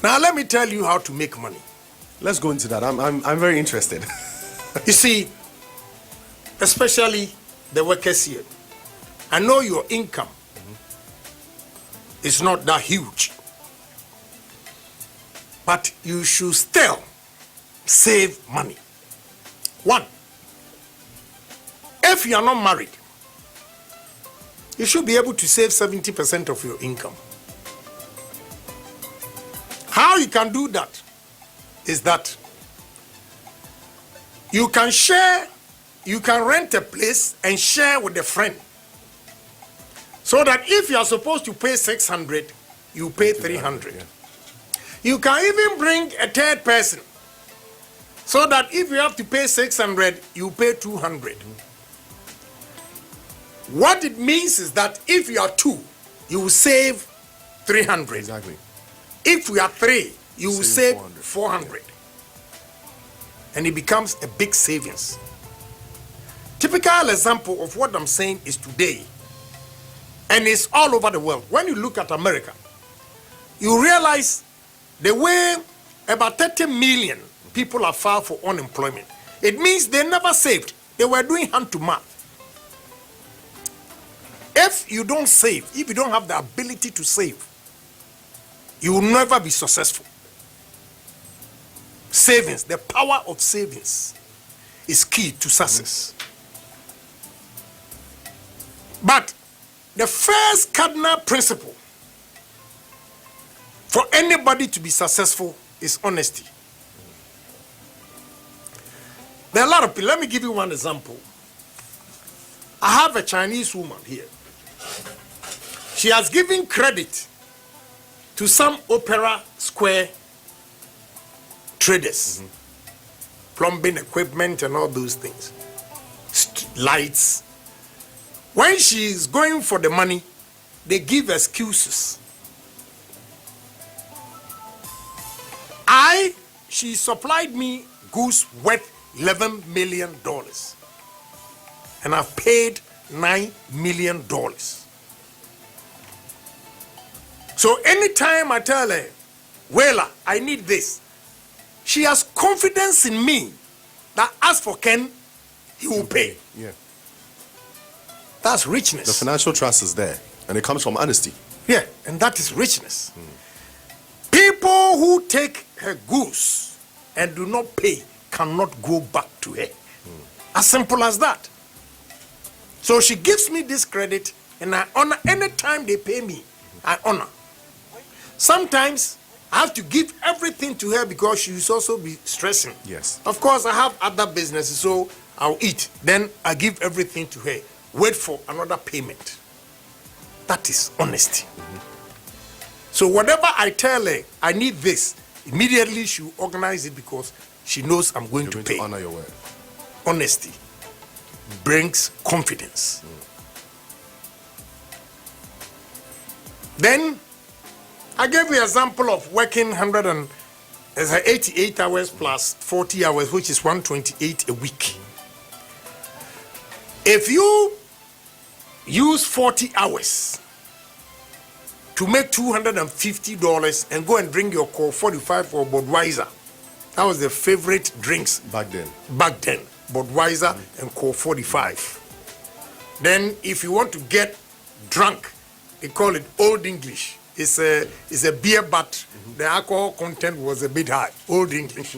Now let me tell you how to make money. Let's go into that. I'm very interested. You see, especially the workers here, I know your income is not that huge, but you should still save money. One, if you are not married, you should be able to save 70% of your income. How you can do that is that you can share, you can rent a place and share with a friend. So that if you are supposed to pay 600, you pay 300. Yeah. You can even bring a third person. So that if you have to pay 600, you pay 200. What it means is that if you are two, you will save 300. Exactly. If we are three, you will save 400. And it becomes a big savings. Typical example of what I'm saying is today, and it's all over the world. When you look at America, you realize the way about 30 million people are filed for unemployment. It means they never saved. They were doing hand to mouth. If you don't save, if you don't have the ability to save, you will never be successful. Savings, the power of savings is key to success. But the first cardinal principle for anybody to be successful is honesty. There are a lot of people. Let me give you one example. I have a Chinese woman here. She has given credit to some Opera Square traders, plumbing equipment and all those things, lights. When she is going for the money, they give excuses. She supplied me goods worth $11 million, and I've paid $9 million. So anytime I tell her, Wela, I need this, she has confidence in me that as for Ken, he will pay. Yeah. That's richness. The financial trust is there, and it comes from honesty. Yeah, and that is richness. People who take her goods and do not pay cannot go back to her. As simple as that. So she gives me this credit, and I honor. Anytime they pay me, I honor. Sometimes I have to give everything to her because she will also be stressing. Yes. Of course, I have other businesses, so I'll eat. Then I give everything to her. Wait for another payment. That is honesty. So whatever I tell her, I need this, immediately she will organize it because she knows I'm going to pay. To honor your word. Honesty brings confidence. Then I gave you an example of working 88 hours plus 40 hours, which is 128 a week. If you use 40 hours to make $250 and go and drink your Core 45 or Budweiser, that was the favorite drinks back then. Budweiser and Core 45. Then if you want to get drunk, they call it Old English. It's a beer, but the alcohol content was a bit high. Old English.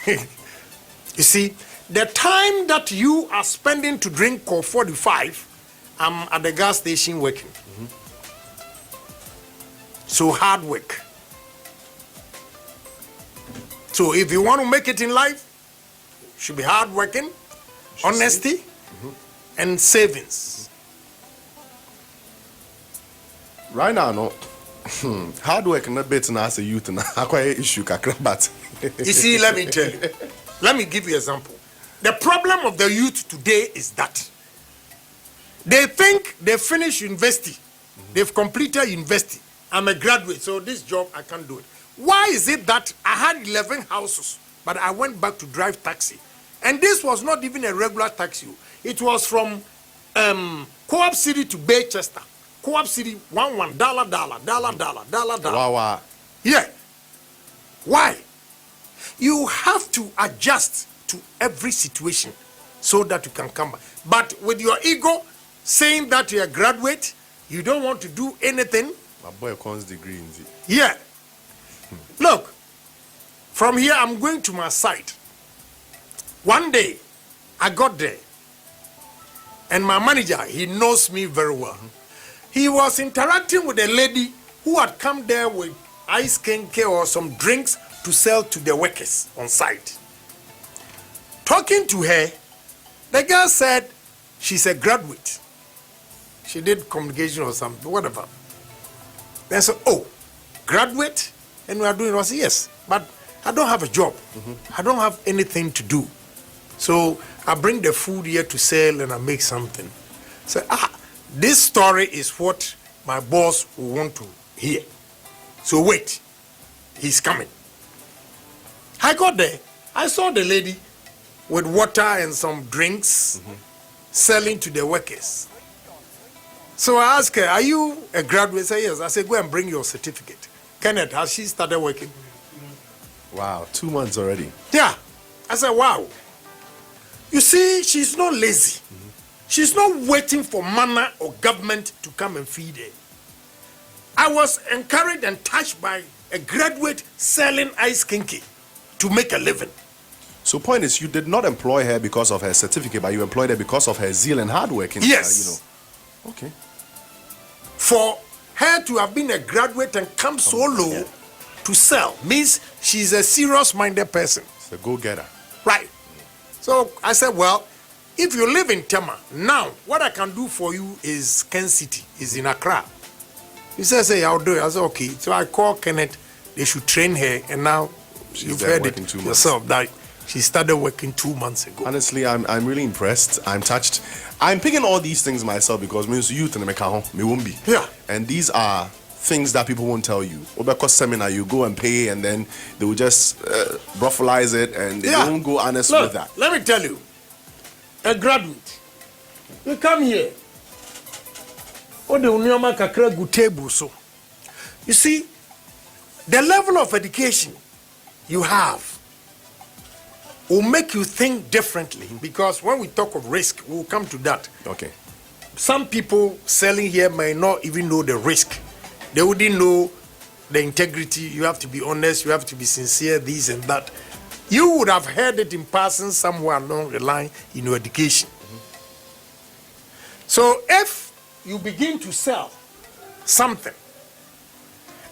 You see, the time that you are spending to drink Core 45, I'm at the gas station working. So hard work. So if you want to make it in life, you should be hard working, honesty, and savings. Right now, no. Hard work not better as a youth and acquire issue but you see, let me tell you. Let me give you an example. The problem of the youth today is that they think they finished university, they've completed university. I'm a graduate, so this job I can't do it. Why is it that I had 11 houses, but I went back to drive taxi? And this was not even a regular taxi. It was from Co-op City to Baychester. Co-op City, $1, dollar. Wow. Yeah. Why? You have to adjust to every situation so that you can come back. But with your ego saying that you're a graduate, you don't want to do anything. My boy comes degree in it. Yeah. Look, from here I'm going to my site. One day, I got there, and my manager, he knows me very well. He was interacting with a lady who had come there with ice kenke or some drinks to sell to the workers on site. Talking to her, the girl said she's a graduate. She did communication or something, whatever. Then I said, oh, graduate? And we are doing, I said, yes, but I don't have a job. I don't have anything to do. So I bring the food here to sell and I make something. So, this story is what my boss will want to hear. So wait, he's coming. I got there. I saw the lady with water and some drinks selling to the workers. So I asked her, are you a graduate? She said, yes. I said, go and bring your certificate. Kenneth, has she started working? Wow, 2 months already. Yeah. I said, wow. You see, she's not lazy. She's not waiting for manna or government to come and feed her. I was encouraged and touched by a graduate selling ice kinky to make a living. So point is, you did not employ her because of her certificate, but you employed her because of her zeal and hard work. Yes. Okay. For her to have been a graduate and come so low to sell means she's a serious-minded person. It's a go-getter. Right. So I said, well, if you live in Tema, now what I can do for you is Ken City, is in Accra. He says, hey, I'll do it. I said, okay. So I called Kenneth, they should train her, and now you've heard it yourself that she started working 2 months ago. Honestly, I'm really impressed. I'm touched. I'm picking all these things myself because me youth and me won't be. Yeah. And these are things that people won't tell you. Because seminar, you go and pay, and then they will just ruffleize it, and they won't go honest with that. Let me tell you, a graduate, you come here. You see, the level of education you have will make you think differently, because when we talk of risk, we'll come to that. Okay. Some people selling here may not even know the risk. They wouldn't know the integrity. You have to be honest, you have to be sincere, this and that. You would have heard it in passing somewhere along the line in your education. So if you begin to sell something,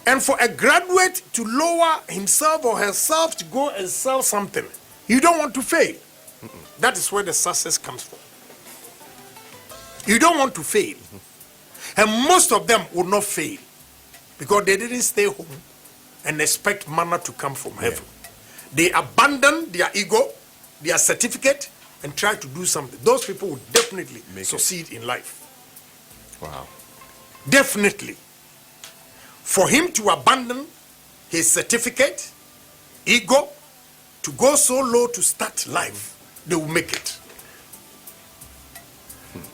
and for a graduate to lower himself or herself to go and sell something, you don't want to fail. That is where the success comes from. You don't want to fail. And most of them will not fail because they didn't stay home and expect manna to come from heaven. They abandon their ego, their certificate, and try to do something. Those people will definitely succeed in life. Wow. Definitely. For him to abandon his certificate, ego, to go so low to start life, they will make it.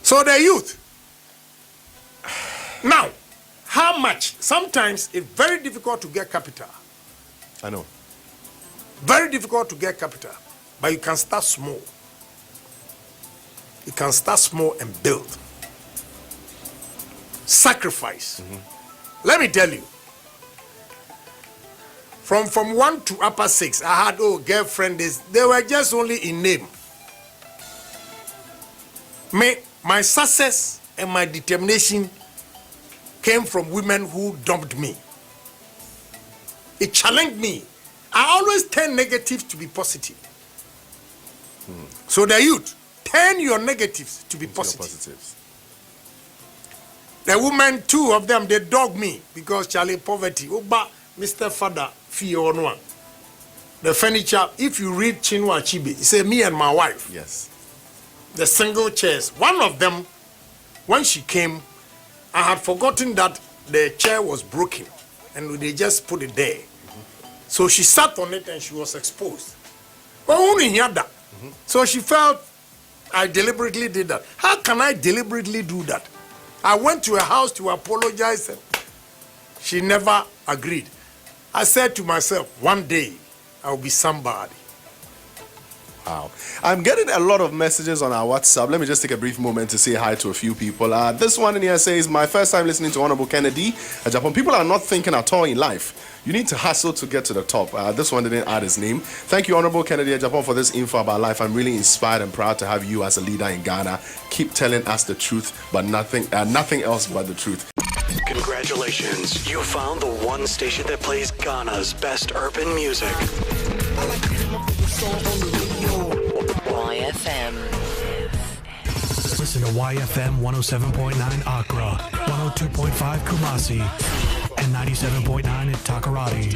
So the youth. Now, how much? Sometimes it's very difficult to get capital. I know. Very difficult to get capital. But you can start small. You can start small and build. Sacrifice. Let me tell you. From 1 to upper 6, I had girlfriend. They were just only in name. My success and my determination came from women who dumped me. It challenged me. I always turn negative to be positive. So the youth, turn your negatives to be positive. The women, 2 of them, they dogged me because Charlie poverty. Mr. Father, fee or no one. The furniture, if you read Chinua Achebe, he said, me and my wife. Yes. The single chairs. One of them, when she came, I had forgotten that the chair was broken and they just put it there. So she sat on it and she was exposed. But only hear that. So she felt I deliberately did that. How can I deliberately do that? I went to her house to apologize and she never agreed. I said to myself, one day I'll be somebody. Wow. I'm getting a lot of messages on our WhatsApp. Let me just take a brief moment to say hi to a few people. This one in here says, my first time listening to Honorable Kennedy. Agyapong, people are not thinking at all in life. You need to hustle to get to the top. This one didn't add his name. Thank you, Honorable Kennedy Agyapong, for this info about life. I'm really inspired and proud to have you as a leader in Ghana. Keep telling us the truth, but nothing else but the truth. Congratulations, you found the one station that plays Ghana's best urban music. YFM. Listen to YFM 107.9 Accra, 102.5 Kumasi, and 97.9 at Takoradi.